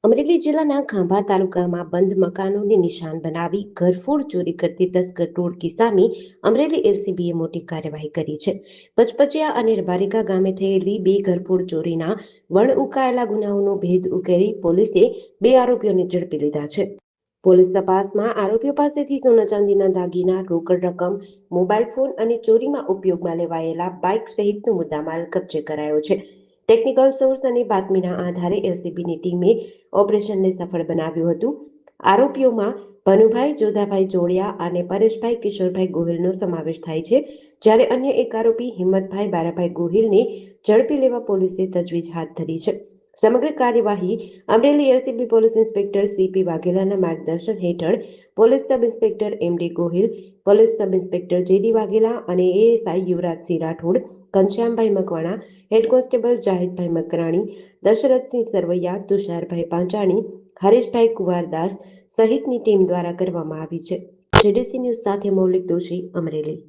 અમરેલી જિલ્લાના ખાંભા તાલુકામાં બંધ મકાનોને નિશાન બનાવી ઘરફોડ ચોરી કરતી તસ્કર ટોળકી સામે અમરેલી એલસીબીએ મોટી કાર્યવાહી કરી છે. પચપચિયા અને બારિકા ગામે થયેલી બે ઘરફોડ ચોરીના વણ ઉકાયેલા ગુનાઓનો ભેદ ઉકેલી પોલીસે બે આરોપીઓને ઝડપી લીધા છે. પોલીસ તપાસમાં આરોપીઓ પાસેથી સોના ચાંદીના દાગીના, રોકડ રકમ, મોબાઈલ ફોન અને ચોરીમાં ઉપયોગમાં લેવાયેલા બાઇક સહિતનો મુદ્દામાલ કબજે કરાયો છે. ટેકનિકલ સોર્સ અને બાતમીના આધારે એલસીબીની ટીમે ઓપરેશનને સફળ બનાવ્યું હતું. આરોપીઓમાં ભનુભાઈ જોધાભાઈ જોડિયા અને પરેશભાઈ કિશોરભાઈ ગોહિલનો સમાવેશ થાય છે, જ્યારે અન્ય એક આરોપી હિંમતભાઈ બારાભાઈ ગોહિલને ઝડપી લેવા પોલીસે તજવીજ હાથ ધરી છે. સમગ્ર કાર્યવાહી Amreli LCB police inspector CP વાઘેલાના માર્ગદર્શન હેઠળ police sub inspector MD Gohil, police sub inspector JD Vaghela અને ASI Yuvrajsinh Rathod, Ghanshyambhai Makwana, head constable Jahidbhai Makrani, Dashrathsinh Sarvaiya, Tusharbhai Panchani, Harishbhai Kuvardas સહિતની ટીમ દ્વારા કરવામાં આવી છે. જેડીસી ન્યૂઝ સાથે મૌલિક દોશી, અમરેલી.